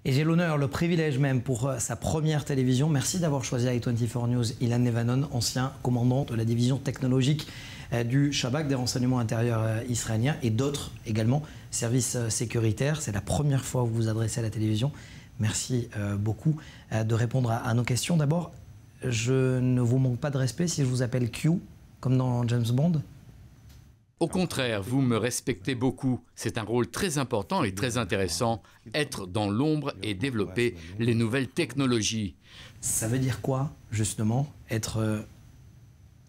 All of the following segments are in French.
Et j'ai l'honneur, le privilège même pour sa première télévision. Merci d'avoir choisi i24 News Ilan Nevanon, ancien commandant de la division technologique du Shabak, des renseignements intérieurs israéliens, et d'autres également services sécuritaires. C'est la première fois que vous vous adressez à la télévision. Merci beaucoup de répondre à nos questions. D'abord, je ne vous manque pas de respect si je vous appelle Q, comme dans James Bond. Au contraire, vous me respectez beaucoup. C'est un rôle très important et très intéressant, être dans l'ombre et développer les nouvelles technologies. Ça veut dire quoi, justement, être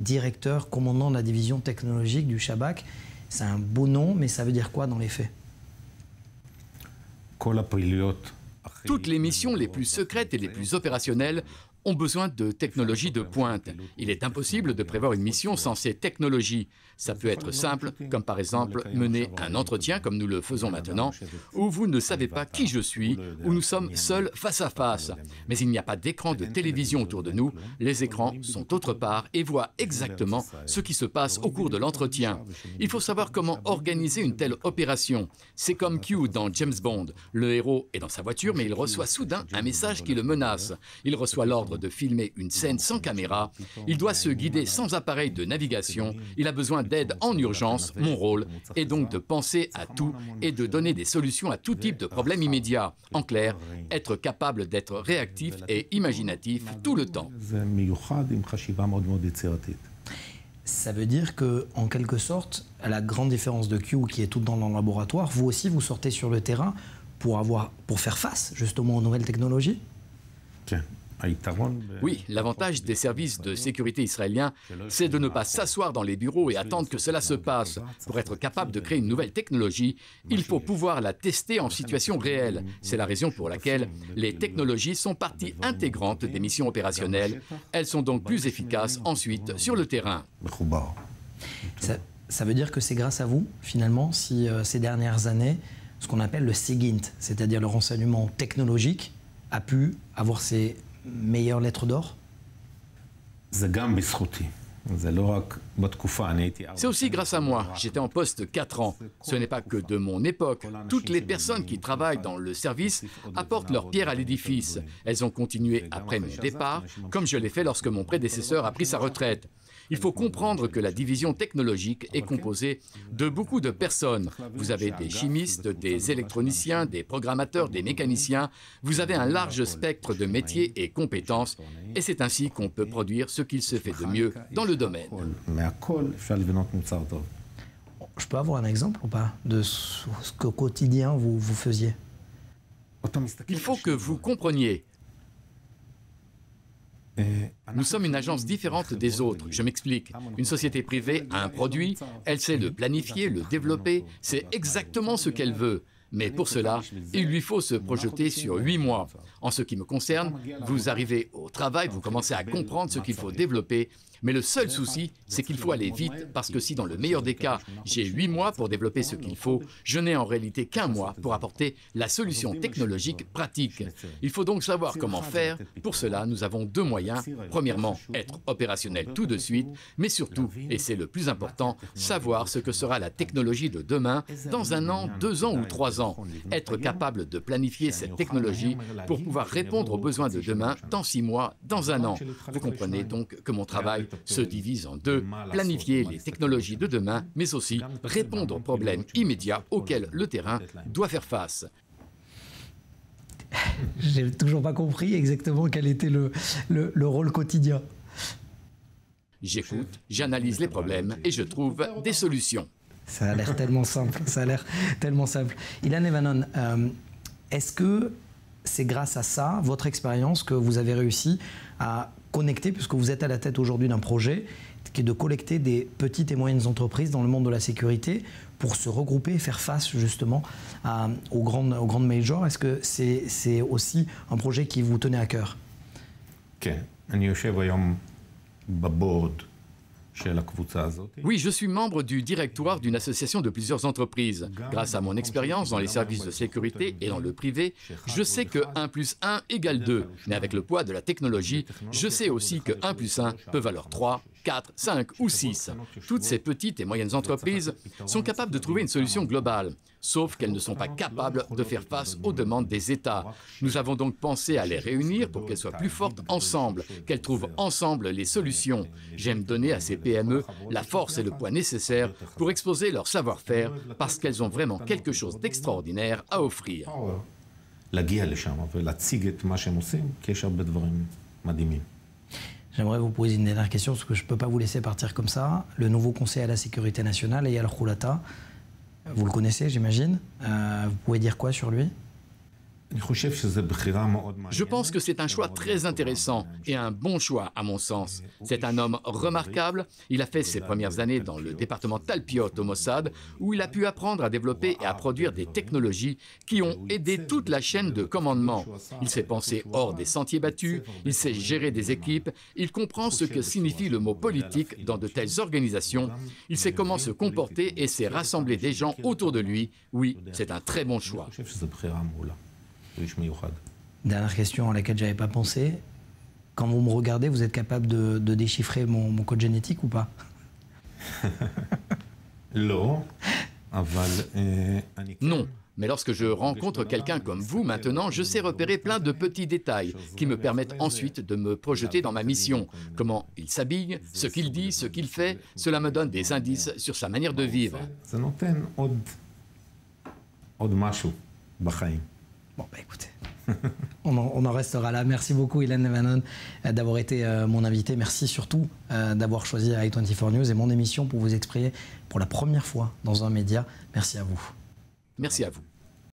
directeur, commandant de la division technologique du Shabak? C'est un beau nom, mais ça veut dire quoi dans les faits? Toutes les missions les plus secrètes et les plus opérationnelles ont besoin de technologies de pointe. Il est impossible de prévoir une mission sans ces technologies. Ça peut être simple, comme par exemple mener un entretien comme nous le faisons maintenant, où vous ne savez pas qui je suis, où nous sommes seuls face à face. Mais il n'y a pas d'écran de télévision autour de nous, les écrans sont autre part et voient exactement ce qui se passe au cours de l'entretien. Il faut savoir comment organiser une telle opération. C'est comme Q dans James Bond. Le héros est dans sa voiture, mais il reçoit soudain un message qui le menace. Il reçoit l'ordre de filmer une scène sans caméra. Il doit se guider sans appareil de navigation. Il a besoin d'aide en urgence. Mon rôle est donc de penser à tout et de donner des solutions à tout type de problème immédiat. En clair, être capable d'être réactif et imaginatif tout le temps. Ça veut dire que, en quelque sorte, à la grande différence de Q qui est tout dans le laboratoire, vous aussi vous sortez sur le terrain pour faire face justement aux nouvelles technologies? Oui, l'avantage des services de sécurité israéliens, c'est de ne pas s'asseoir dans les bureaux et attendre que cela se passe. Pour être capable de créer une nouvelle technologie, il faut pouvoir la tester en situation réelle. C'est la raison pour laquelle les technologies sont partie intégrante des missions opérationnelles. Elles sont donc plus efficaces ensuite sur le terrain. Ça veut dire que c'est grâce à vous, finalement, si ces dernières années, ce qu'on appelle le SIGINT, c'est-à-dire le renseignement technologique, a pu avoir ses meilleures lettres d'or? C'est aussi grâce à moi. J'étais en poste 4 ans. Ce n'est pas que de mon époque. Toutes les personnes qui travaillent dans le service apportent leur pierre à l'édifice. Elles ont continué après mon départ, comme je l'ai fait lorsque mon prédécesseur a pris sa retraite. Il faut comprendre que la division technologique est composée de beaucoup de personnes. Vous avez des chimistes, des électroniciens, des programmateurs, des mécaniciens. Vous avez un large spectre de métiers et compétences. Et c'est ainsi qu'on peut produire ce qu'il se fait de mieux dans le domaine. Je peux avoir un exemple ou pas de ce qu'au quotidien vous faisiez? Il faut que vous compreniez. Nous sommes une agence différente des autres. Je m'explique. Une société privée a un produit, elle sait le planifier, le développer, c'est exactement ce qu'elle veut. Mais pour cela, il lui faut se projeter sur 8 mois. En ce qui me concerne, vous arrivez au travail, vous commencez à comprendre ce qu'il faut développer. Mais le seul souci, c'est qu'il faut aller vite, parce que si dans le meilleur des cas, j'ai 8 mois pour développer ce qu'il faut, je n'ai en réalité qu'1 mois pour apporter la solution technologique pratique. Il faut donc savoir comment faire. Pour cela, nous avons 2 moyens. Premièrement, être opérationnel tout de suite, mais surtout, et c'est le plus important, savoir ce que sera la technologie de demain dans 1 an, 2 ans ou 3 ans. Être capable de planifier cette technologie pour pouvoir répondre aux besoins de demain dans 6 mois, dans 1 an. Vous comprenez donc que mon travail se divise en 2, planifier les technologies de demain, mais aussi répondre aux problèmes immédiats auxquels le terrain doit faire face. J'ai toujours pas compris exactement quel était le rôle quotidien. J'écoute, j'analyse les problèmes et je trouve des solutions. Ça a l'air tellement simple, ça a l'air tellement simple. Ilan Nevanon, est-ce que c'est grâce à ça, votre expérience, que vous avez réussi à connecter, puisque vous êtes à la tête aujourd'hui d'un projet qui est de collecter des petites et moyennes entreprises dans le monde de la sécurité pour se regrouper et faire face justement aux grandes majors? Est-ce que c'est aussi un projet qui vous tenait à cœur? Oui, je suis membre du directoire d'une association de plusieurs entreprises. Grâce à mon expérience dans les services de sécurité et dans le privé, je sais que 1 + 1 = 2. Mais avec le poids de la technologie, je sais aussi que 1 + 1 peut valoir 3, 4, 5 ou 6. Toutes ces petites et moyennes entreprises sont capables de trouver une solution globale, sauf qu'elles ne sont pas capables de faire face aux demandes des États. Nous avons donc pensé à les réunir pour qu'elles soient plus fortes ensemble, qu'elles trouvent ensemble les solutions. J'aime donner à ces PME la force et le poids nécessaires pour exposer leur savoir-faire parce qu'elles ont vraiment quelque chose d'extraordinaire à offrir. J'aimerais vous poser une dernière question parce que je ne peux pas vous laisser partir comme ça. Le nouveau conseil à la sécurité nationale, Eyal Khoulata, vous le connaissez, j'imagine. Vous pouvez dire quoi sur lui ? Je pense que c'est un choix très intéressant et un bon choix à mon sens. C'est un homme remarquable. Il a fait ses premières années dans le département Talpiot au Mossad, où il a pu apprendre à développer et à produire des technologies qui ont aidé toute la chaîne de commandement. Il s'est pensé hors des sentiers battus, il sait gérer des équipes, il comprend ce que signifie le mot politique dans de telles organisations, il sait comment se comporter et sait rassembler des gens autour de lui. Oui, c'est un très bon choix. Dernière question à laquelle je n'avais pas pensé. Quand vous me regardez, vous êtes capable de déchiffrer mon code génétique ou pas? Non, mais lorsque je rencontre quelqu'un comme vous maintenant, je sais repérer plein de petits détails qui me permettent ensuite de me projeter dans ma mission. Comment il s'habille, ce qu'il dit, ce qu'il fait, cela me donne des indices sur sa manière de vivre. Bon, bah écoutez, on en restera là. Merci beaucoup, Ilan Nevanon, d'avoir été mon invité. Merci surtout d'avoir choisi i24 News et mon émission pour vous exprimer pour la première fois dans un média. Merci à vous. Merci à vous.